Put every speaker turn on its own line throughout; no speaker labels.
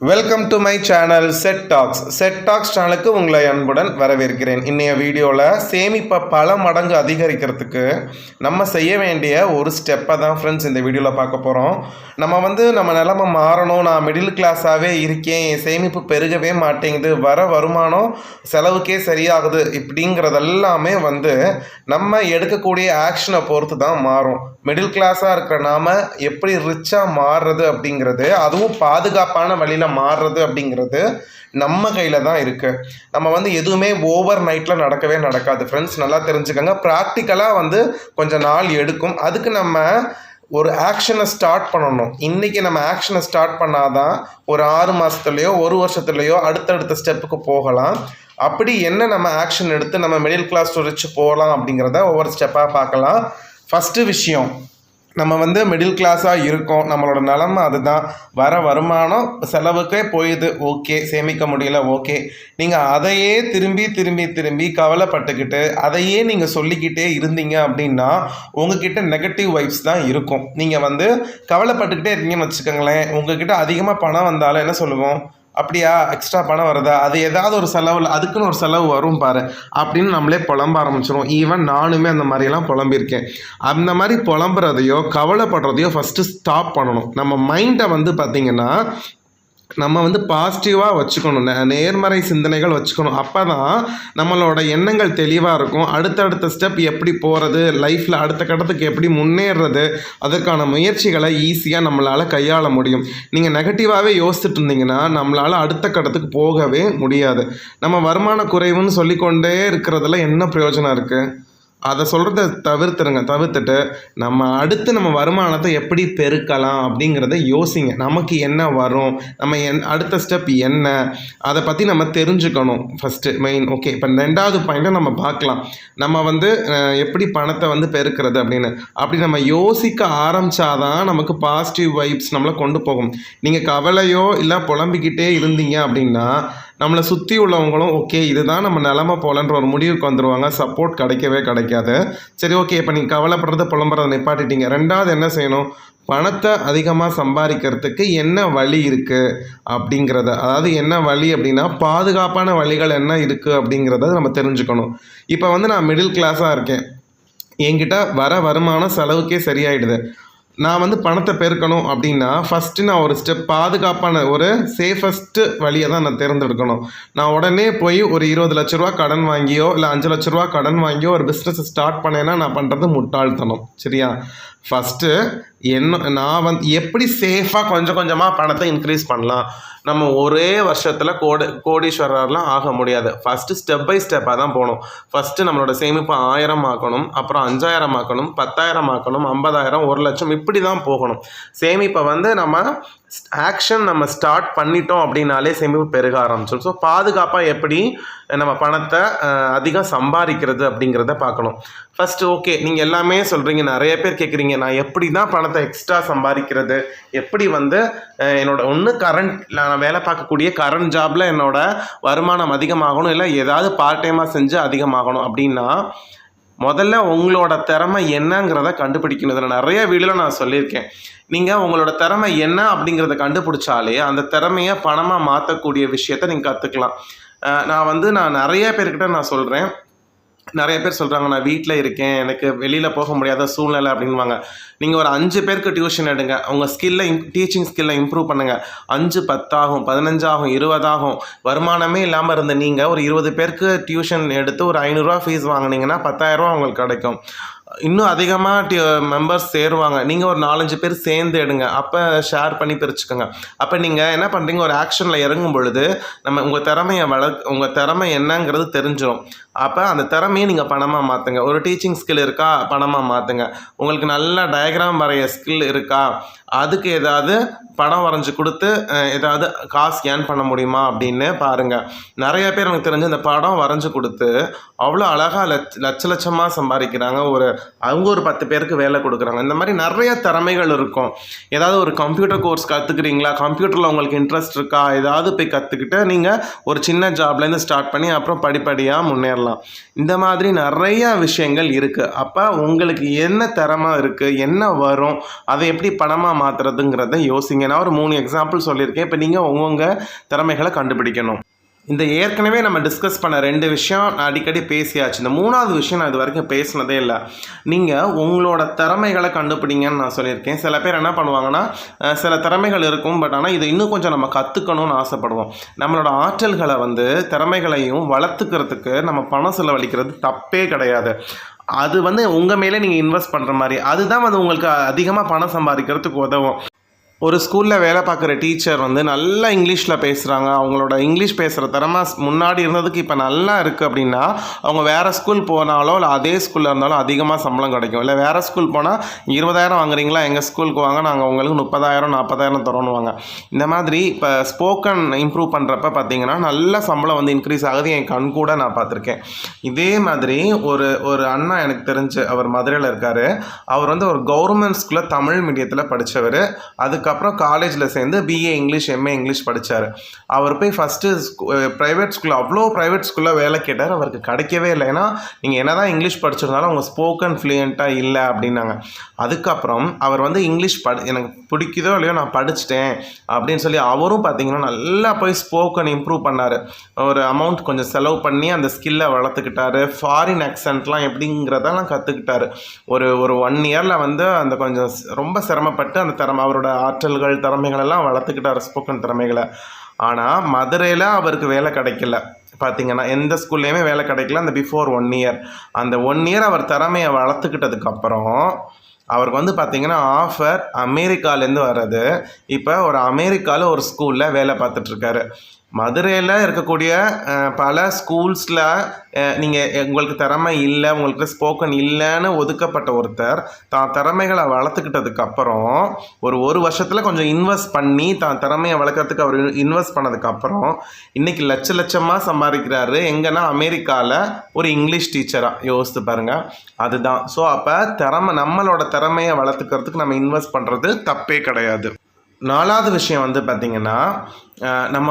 Welcome to my channel set tax சேனலுக்கு உங்களை அன்புடன் வரவேற்கிறேன். இன்றைய வீடியோவில் சேமிப்பை பல மடங்கு அதிகரிக்கிறதுக்கு நம்ம செய்ய வேண்டிய ஒரு ஸ்டெப்பை தான் ஃப்ரெண்ட்ஸ் இந்த வீடியோவில் பார்க்க போகிறோம். நம்ம நிலைமை மாறணும், நான் மிடில் கிளாஸாகவே இருக்கேன், என் சேமிப்பு பெருகவே மாட்டேங்குது, வர வருமானம் செலவுக்கே சரியாகுது, இப்படிங்கிறதெல்லாமே நம்ம எடுக்கக்கூடிய ஆக்ஷனை பொறுத்து தான் மாறும். மிடில் கிளாஸாக இருக்கிற நாம் எப்படி ரிச்சாக மாறுறது அப்படிங்கிறது, அதுவும் பாதுகாப்பான வழியில் மாறுறது அப்படிங்கிறது நம்ம கையில் தான் இருக்குது. நம்ம எதுவுமே ஓவர் நைட்டில் நடக்காது ஃப்ரெண்ட்ஸ், நல்லா தெரிஞ்சுக்கோங்க. ப்ராக்டிக்கலாக கொஞ்சம் நாள் எடுக்கும். அதுக்கு நம்ம ஒரு ஆக்ஷனை ஸ்டார்ட் பண்ணணும். இன்றைக்கி நம்ம ஆக்ஷனை ஸ்டார்ட் பண்ணாதான் ஒரு 6 மாதத்துலேயோ 1 வருஷத்துலேயோ அடுத்தடுத்த ஸ்டெப்புக்கு போகலாம். அப்படி என்ன நம்ம ஆக்ஷன் எடுத்து நம்ம மிடில் கிளாஸ் டு ரிச் போகலாம் அப்படிங்கிறத ஒவ்வொரு ஸ்டெப்பாக பார்க்கலாம். ஃபஸ்ட்டு விஷயம், நம்ம மிடில் கிளாஸாக இருக்கோம், நம்மளோட நிலமை அதுதான், வர வருமானம் செலவுக்கே போயிடுது, ஓகே, சேமிக்க முடியல, ஓகே. நீங்கள் அதையே திரும்பி கவலைப்பட்டுக்கிட்டு அதையே நீங்கள் சொல்லிக்கிட்டே இருந்தீங்க அப்படின்னா உங்ககிட்ட நெகட்டிவ் வைப்ஸ் தான் இருக்கும். நீங்கள் கவலைப்பட்டுக்கிட்டே இருக்கீங்கன்னு வச்சுக்கோங்களேன், உங்ககிட்ட அதிகமாக பணம் வந்தாலும் என்ன சொல்லுவோம், அப்படியா எக்ஸ்ட்ரா பணம் வருதா, அது ஏதாவது ஒரு செலவில் அதுக்குன்னு ஒரு செலவு வரும் பாரு அப்படின்னு நம்மளே புலம்ப ஆரம்பிச்சிடும். ஈவன் நானுமே அந்த மாதிரிலாம் புலம்பியிருக்கேன். அந்த மாதிரி புலம்புறதையோ கவலைப்படுறதையோ ஃபஸ்ட்டு ஸ்டாப் பண்ணணும். நம்ம மைண்டை பார்த்திங்கன்னா நம்ம பாசிட்டிவாக வச்சுக்கணும், நேர்மறை சிந்தனைகள் வச்சுக்கணும். அப்போ தான் நம்மளோட எண்ணங்கள் தெளிவாக இருக்கும். அடுத்தடுத்த ஸ்டெப் எப்படி போகிறது, லைஃப்பில் அடுத்த கட்டத்துக்கு எப்படி முன்னேறது, அதற்கான முயற்சிகளை ஈஸியாக நம்மளால் கையாள முடியும். நீங்கள் நெகட்டிவாகவே யோசிச்சுட்டு இருந்தீங்கன்னா நம்மளால் அடுத்த கட்டத்துக்கு போகவே முடியாது. நம்ம வருமான குறைவுன்னு சொல்லிக்கொண்டே இருக்கிறதுல என்ன பிரயோஜனம் இருக்குது? அதை சொல்கிறத தவிர்த்துட்டு நம்ம வருமானத்தை எப்படி பெருக்கலாம் அப்படிங்கிறத யோசிங்க. நமக்கு என்ன வரும், நம்ம அடுத்த ஸ்டெப் என்ன, அதை பற்றி நம்ம தெரிஞ்சுக்கணும் ஃபஸ்ட்டு மெயின். ஓகே, இப்போ 2வது பாயிண்ட்டை நம்ம பார்க்கலாம். நம்ம எப்படி பணத்தை பெருக்கிறது அப்படின்னு. அப்படி நம்ம யோசிக்க ஆரம்பித்தாதான் நமக்கு பாசிட்டிவ் வைப்ஸ் நம்மளை கொண்டு போகும். நீங்கள் கவலையோ இல்லை புலம்பிக்கிட்டே இருந்தீங்க அப்படின்னா நம்மளை சுற்றி உள்ளவங்களும் ஓகே இதுதான் நம்ம நிலமை போலன்ற ஒரு முடிவுக்கு வந்துடுவாங்க. சப்போர்ட் கிடைக்காது. சரி, ஓகே, இப்போ நீங்கள் கவலைப்படுறத புலம்புறதை நிப்பாட்டிட்டீங்க. 2வது என்ன செய்யணும், பணத்தை அதிகமாக சம்பாதிக்கிறதுக்கு என்ன வழி இருக்குது அப்படிங்கிறத, அதாவது என்ன வழி அப்படின்னா பாதுகாப்பான வழிகள் என்ன இருக்குது அப்படிங்கிறத நம்ம தெரிஞ்சுக்கணும். இப்போ நான் மிடில் கிளாஸாக இருக்கேன், என்கிட்ட வர வருமானம் செலவுக்கே சரியாயிடுது. நான் பணத்தை பெருக்கணும் அப்படின்னா ஃபஸ்ட்டு நான் ஒரு ஸ்டெப் பாதுகாப்பான ஒரு சேஃபஸ்ட்டு வழியை தான் நான் தேர்ந்தெடுக்கணும். நான் உடனே போய் ஒரு 20 லட்ச ரூபா கடன் வாங்கியோ இல்லை 5 லட்ச ரூபா கடன் வாங்கியோ ஒரு பிஸ்னஸ் ஸ்டார்ட் பண்ணேன்னா நான் பண்ணுறது முட்டாள்தனம். சரியா? ஃபஸ்ட்டு நான் எப்படி சேஃபாக கொஞ்சம் கொஞ்சமாக பணத்தை இன்க்ரீஸ் பண்ணலாம். நம்ம ஒரே வருஷத்தில் கோடீஸ்வரர்லாம் ஆக முடியாது. ஃபஸ்ட்டு ஸ்டெப் பை ஸ்டெப்பாக தான் போகணும். ஃபஸ்ட்டு நம்மளோட சேமிப்பு 1000 ஆக்கணும், அப்புறம் 5000 ஆக்கணும், 10,000 ஆக்கணும், 50,000, 1,00,000, இப்படி தான் போகணும். சேமிப்பை நம்ம ஸ்டார்ட் பண்ணிட்டோம் அப்படின்னாலே சேமிப்பு பெருக ஆரம்பிச்சிடும். ஸோ பாதுகாப்பாக எப்படி நம்ம பணத்தை அதிகம் சம்பாதிக்கிறது அப்படிங்கிறத பார்க்கணும். ஃபஸ்ட்டு ஓகே, நீங்கள் எல்லாமே சொல்கிறீங்க, நிறைய பேர் கேட்குறீங்க, நான் எப்படி தான் பணத்தை எக்ஸ்ட்ரா சம்பாதிக்கிறது, எப்படி என்னோட ஒன்று நான் வேலை பார்க்கக்கூடிய கரண்ட் ஜாபில் என்னோடய வருமானம் அதிகமாகணும், இல்லை ஏதாவது பார்ட் டைமாக செஞ்சு அதிகமாகணும் அப்படின்னா முதல்ல உங்களோட திறமை என்னங்கிறத கண்டுபிடிக்கணும். இதில் நிறைய வீடியோவில் நான் சொல்லியிருக்கேன். நீங்கள் உங்களோட திறமை என்ன அப்படிங்கிறத கண்டுபிடிச்சாலே அந்த திறமையை பணமாக மாற்றக்கூடிய விஷயத்தை நீங்கள் கற்றுக்கலாம். நான் நிறைய பேர்கிட்ட நான் சொல்கிறேன், நிறைய பேர் சொல்கிறாங்க நான் வீட்டில் இருக்கேன், எனக்கு வெளியில் போக முடியாத சூழ்நிலை அப்படின்வாங்க. நீங்கள் ஒரு 5 பேருக்கு டியூஷன் எடுங்க, உங்கள் டீச்சிங் ஸ்கில்லை இம்ப்ரூவ் பண்ணுங்கள். 5, 10 ஆகும், 15 ஆகும், 20 ஆகும். வருமானமே இல்லாமல் இருந்த நீங்கள் ஒரு 20 பேருக்கு டியூஷன் எடுத்து ஒரு 500 ரூபா ஃபீஸ் வாங்கினீங்கன்னா 10,000 ரூபா உங்களுக்கு கிடைக்கும். இன்னும் அதிகமாக மெம்பர்ஸ் சேருவாங்க. நீங்கள் ஒரு 4-5 பேர் சேர்ந்து எடுங்க, அப்போ ஷேர் பண்ணி பிரிச்சுக்கோங்க. அப்போ நீங்கள் என்ன பண்ணுறீங்க, ஒரு ஆக்ஷனில் இறங்கும் பொழுது உங்கள் திறமை என்னங்கிறது தெரிஞ்சிடும். அப்போ அந்த திறமையை நீங்கள் பணமாக மாற்றுங்க. ஒரு டீச்சிங் ஸ்கில் இருக்கா, பணமாக மாற்றுங்க. உங்களுக்கு நல்ல டயக்ராம் வரைய ஸ்கில் இருக்கா, அதுக்கு ஏதாவது படம் வரைஞ்சி கொடுத்து ஏதாவது காசு ஏர்ன் பண்ண முடியுமா அப்படின்னு பாருங்கள். நிறைய பேர் எனக்கு தெரிஞ்சு இந்த படம் வரைஞ்சி கொடுத்து அவ்வளோ அழகாக லட்சமாக சம்பாதிக்கிறாங்க. ஒரு அவங்க ஒரு 10 பேருக்கு வேலை கொடுக்குறாங்க. இந்த மாதிரி நிறைய திறமைகள் இருக்கும். ஏதாவது ஒரு கம்ப்யூட்டர் கோர்ஸ் கற்றுக்குறீங்களா, கம்ப்யூட்டரில் உங்களுக்கு இன்ட்ரெஸ்ட் இருக்கா, ஏதாவது போய் கற்றுக்கிட்டு நீங்கள் ஒரு சின்ன ஜாப்லேருந்து ஸ்டார்ட் பண்ணி அப்புறம் படிப்படியாக முன்னேறலாம். இந்த மாதிரி நிறைய விஷயங்கள் இருக்குது. அப்போ உங்களுக்கு என்ன திறமை இருக்குது, என்ன வரும், அதை எப்படி பணமாக மாற்றுறதுங்கிறத யோசிங்க. நான் ஒரு 3 எக்ஸாம்பிள் சொல்லியிருக்கேன். இப்போ நீங்கள் உங்கள் திறமைகளை கண்டுபிடிக்கணும். இந்த ஏற்கனவே நம்ம டிஸ்கஸ் பண்ண 2 விஷயம் நான் அடிக்கடி பேசியாச்சு. இந்த 3வது விஷயம் நான் இது வரைக்கும் பேசினதே இல்லை. நீங்கள் உங்களோட திறமைகளை கண்டுபிடிங்கன்னு நான் சொல்லியிருக்கேன். சில பேர் என்ன பண்ணுவாங்கன்னா, சில திறமைகள் இருக்கும், பட் ஆனால் இது இன்னும் கொஞ்சம் நம்ம கற்றுக்கணும்னு ஆசைப்படுவோம். நம்மளோட ஆற்றல்களை திறமைகளையும் வளர்த்துக்கிறதுக்கு நம்ம பணம் செலவழிக்கிறது தப்பே கிடையாது. அது உங்கள் மேலே நீங்கள் இன்வெஸ்ட் பண்ணுற மாதிரி, அதுதான் உங்களுக்கு அதிகமாக பணம் சம்பாதிக்கிறதுக்கு உதவும். ஒரு ஸ்கூலில் வேலை பார்க்குற டீச்சர் நல்லா இங்கிலீஷில் பேசுகிறாங்க, அவங்களோட இங்கிலீஷ் பேசுகிற திறமை முன்னாடி இருந்ததுக்கு இப்போ நல்லா இருக்குது அப்படின்னா, அவங்க வேறு ஸ்கூல் போனாலோ இல்லை அதே ஸ்கூலில் இருந்தாலும் அதிகமாக சம்பளம் கிடைக்கும். இல்லை வேறு ஸ்கூல் போனால் 20,000 வாங்குறீங்களா, எங்கள் ஸ்கூலுக்கு வாங்க, நாங்கள் உங்களுக்கு 30,000 40,000 தரோன்னுவாங்க. இந்த மாதிரி இப்போ ஸ்போக்கன் இம்ப்ரூவ் பண்ணுறப்ப பார்த்தீங்கன்னா நல்ல சம்பளம் இன்க்ரீஸ் ஆகுது. என் கண் கூட நான் பார்த்துருக்கேன். இதே மாதிரி ஒரு அண்ணா எனக்கு தெரிஞ்சு, அவர் மதுரையில் இருக்கார். அவர் ஒரு கவர்மெண்ட் ஸ்கூலில் தமிழ் மீடியத்தில் படித்தவர். அதுக்கப்புறம் காலேஜில் சேர்ந்து பிஏ இங்கிலீஷ் எம்ஏ இங்கிலீஷ் படித்தார். அவர் போய் ஃபஸ்ட்டு ப்ரைவேட் ஸ்கூலில், அவ்வளோ ப்ரைவேட் ஸ்கூலில் வேலை கேட்டார். அவருக்கு கிடைக்கவே இல்லை. ஏன்னா நீங்கள் என்ன தான் இங்கிலீஷ் படிச்சிருந்தாலும் அவங்க ஸ்போக்கன் ஃப்ளூயண்ட்டாக இல்லை அப்படின்னாங்க. அதுக்கப்புறம் அவர் இங்கிலீஷ் எனக்கு பிடிக்குதோ இல்லையோ நான் படிச்சிட்டேன் அப்படின்னு சொல்லி அவரும் பார்த்தீங்கன்னா நல்லா போய் ஸ்போக்கன் இம்ப்ரூவ் பண்ணார். ஒரு அமௌண்ட் கொஞ்சம் செலவு பண்ணி அந்த ஸ்கில்லை வளர்த்துக்கிட்டாரு. ஃபாரின் ஆக்சென்ட்லாம் எப்படிங்கிறதெல்லாம் கற்றுக்கிட்டாரு. ஒரு 1 இயரில் அந்த கொஞ்சம் ரொம்ப சிரமப்பட்டு அந்த அவரோட ஆற்றல்கள் திறமைகள் எல்லாம் வளர்த்துக்கிட்டார், ஸ்போக்கன் திறமைகளை. ஆனால் மதுரையில் அவருக்கு வேலை கிடைக்கல. பார்த்தீங்கன்னா எந்த ஸ்கூல்லையுமே வேலை கிடைக்கல. அந்த பிஃபோர் 1 இயர், அந்த 1 இயர் அவர் திறமையை வளர்த்துக்கிட்டதுக்கப்புறம் அவருக்கு பார்த்தீங்கன்னா ஆஃபர் அமெரிக்காலேருந்து வர்றது. இப்போ ஒரு அமெரிக்காவில் ஒரு ஸ்கூலில் வேலை பார்த்துட்ருக்காரு. மதுரையில் இருக்கக்கூடிய பல ஸ்கூல்ஸில் நீங்கள் உங்களுக்கு திறமை இல்லை, உங்களுக்கு ஸ்போக்கன் இல்லைன்னு ஒதுக்கப்பட்ட ஒருத்தர் தான் திறமைகளை வளர்த்துக்கிட்டதுக்கப்புறம் ஒரு வருஷத்தில் கொஞ்சம் இன்வெஸ்ட் பண்ணி தான் திறமையை வளர்க்குறதுக்கு அவர் இன்வெஸ்ட் பண்ணதுக்கப்புறம் இன்றைக்கி லட்சமாக சம்பாதிக்கிறாரு. எங்கன்னா அமெரிக்காவில் ஒரு இங்கிலீஷ் டீச்சராக. யோசித்து பாருங்கள். அதுதான். ஸோ அப்போ நம்மளோட திறமையை வளர்த்துக்கிறதுக்கு நம்ம இன்வெஸ்ட் பண்ணுறது தப்பே கிடையாது. 4வது விஷயம் பார்த்திங்கன்னா, நம்ம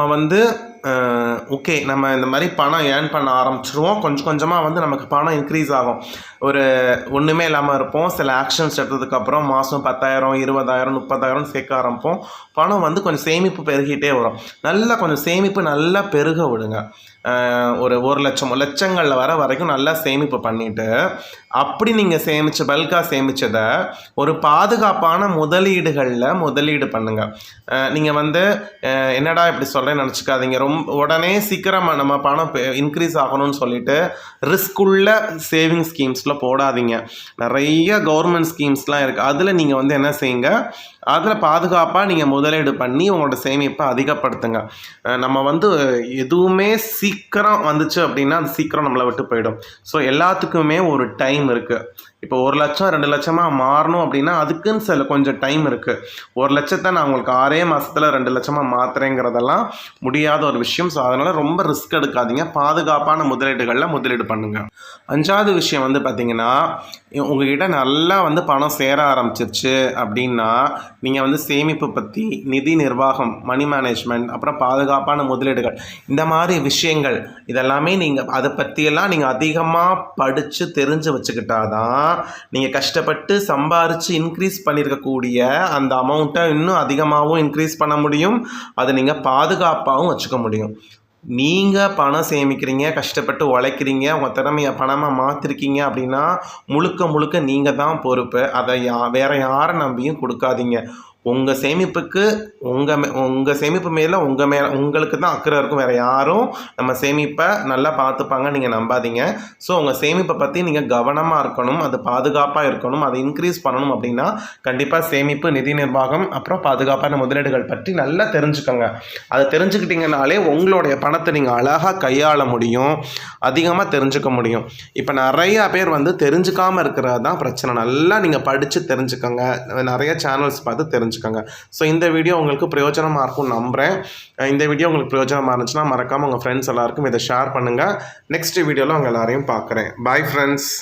ஓகே நம்ம இந்த மாதிரி பணம் ஏர்ன் பண்ண ஆரம்பிச்சிருவோம். கொஞ்சம் கொஞ்சமாக நமக்கு பணம் இன்க்ரீஸ் ஆகும். ஒன்றுமே இல்லாமல் இருப்போம். சில ஆக்ஷன்ஸ் எடுத்ததுக்கப்புறம் மாதம் 10,000 20,000 30,000 சேர்க்க ஆரம்பிப்போம். பணம் கொஞ்சம் சேமிப்பு பெருகிட்டே வரும். நல்லா கொஞ்சம் சேமிப்பு நல்லா பெருக விடுங்க. ஒரு 1 லட்சங்களில் வர வரைக்கும் நல்லா சேமிப்பு பண்ணிவிட்டு, அப்படி நீங்கள் பல்காக சேமித்ததை ஒரு பாதுகாப்பான முதலீடுகளில் முதலீடு பண்ணுங்கள். நீங்கள் என்னடா இப்படி சொல்கிறேன்னு நினச்சிக்காதீங்க. உடனே சீக்கிரமாக நம்ம பணம் இன்க்ரீஸ் ஆகணும்னு சொல்லிட்டு ரிஸ்க்குள்ள சேவிங் ஸ்கீம்ஸில் போடாதீங்க. நிறைய கவர்மெண்ட் ஸ்கீம்ஸ்லாம் இருக்குது. அதில் நீங்கள் என்ன செய்யுங்க, அதில் பாதுகாப்பாக நீங்கள் முதலீடு பண்ணி உங்களோட சேமிப்பை அதிகப்படுத்துங்க. நம்ம எதுவுமே சீக்கிரம் வந்துச்சு அப்படின்னா அது சீக்கிரம் நம்மளை விட்டு போயிடும். ஸோ எல்லாத்துக்குமே ஒரு டைம் இருக்குது. இப்போ 1 லட்சம் 2 லட்சமாக மாறணும் அப்படின்னா அதுக்குன்னு கொஞ்சம் டைம் இருக்குது. 1 லட்சத்தை நான் உங்களுக்கு 6 மாதத்தில் 2 லட்சமாக மாற்றுறேங்கிறதெல்லாம் முடியாத ஒரு விஷயம். ஸோ அதனால் ரொம்ப ரிஸ்க் எடுக்காதீங்க. பாதுகாப்பான முதலீடுகளில் முதலீடு பண்ணுங்கள். 5வது விஷயம் பார்த்தீங்கன்னா, உங்கள்கிட்ட நல்லா பணம் சேர ஆரம்பிச்சிருச்சு அப்படின்னா நீங்கள் சேமிப்பு பற்றி, நிதி நிர்வாகம், மணி மேனேஜ்மெண்ட், அப்புறம் பாதுகாப்பான முதலீடுகள், இந்த மாதிரி விஷயங்கள் இதெல்லாமே அதை பற்றியெல்லாம் நீங்கள் அதிகமாக படித்து தெரிஞ்சு வச்சுக்கிட்டாதான் நீங்கள் கஷ்டப்பட்டு சம்பாரித்து இன்க்ரீஸ் பண்ணியிருக்கக்கூடிய அந்த அமௌண்ட்டை இன்னும் அதிகமாகவும் இன்க்ரீஸ் பண்ண முடியும். அதை நீங்கள் பாதுகாப்பாகவும் வச்சுக்க முடியும். நீங்கள் பணம் சேமிக்கிறீங்க, கஷ்டப்பட்டு உழைக்கிறீங்க, உங்கள் திறமையை பணமாக மாற்றிருக்கீங்க அப்படின்னா முழுக்க நீங்கள் தான் பொறுப்பு. அதை வேறு யாரை நம்பியும் கொடுக்காதீங்க. உங்கள் சேமிப்புக்கு உங்கள் சேமிப்பு மேலே உங்களுக்கு தான் அக்கறை இருக்கும். வேறு யாரும் நம்ம சேமிப்பை நல்லா பார்த்துப்பாங்க நீங்கள் நம்பாதீங்க. ஸோ உங்கள் சேமிப்பை பற்றி நீங்கள் கவனமாக இருக்கணும். அது பாதுகாப்பாக இருக்கணும். அதை இன்க்ரீஸ் பண்ணணும் அப்படின்னா கண்டிப்பாக சேமிப்பு, நிதி நிர்வாகம், அப்புறம் பாதுகாப்பான முதலீடுகள் பற்றி நல்லா தெரிஞ்சுக்கோங்க. அதை தெரிஞ்சுக்கிட்டிங்கனாலே உங்களுடைய பணத்தை நீங்கள் அழகாக கையாள முடியும், அதிகமாக தெரிஞ்சுக்க முடியும். இப்போ நிறையா பேர் தெரிஞ்சுக்காமல் இருக்கிறது தான் பிரச்சனை. நல்லா நீங்கள் படித்து தெரிஞ்சுக்கோங்க. நிறைய சேனல்ஸ் பார்த்து தெரிஞ்சுக்கோங்க. ஸோ இந்த வீடியோ உங்களுக்கு பிரயோஜனமாக இருக்கும்னு நம்புகிறேன். இந்த வீடியோ உங்களுக்கு பிரயோஜனமாக இருந்துச்சுன்னா மறக்காமல் உங்கள் ஃப்ரெண்ட்ஸ் எல்லாருக்கும் இதை ஷேர் பண்ணுங்கள். நெக்ஸ்ட் வீடியோவில் உங்கள் எல்லாரையும் பார்க்குறேன். Bye friends.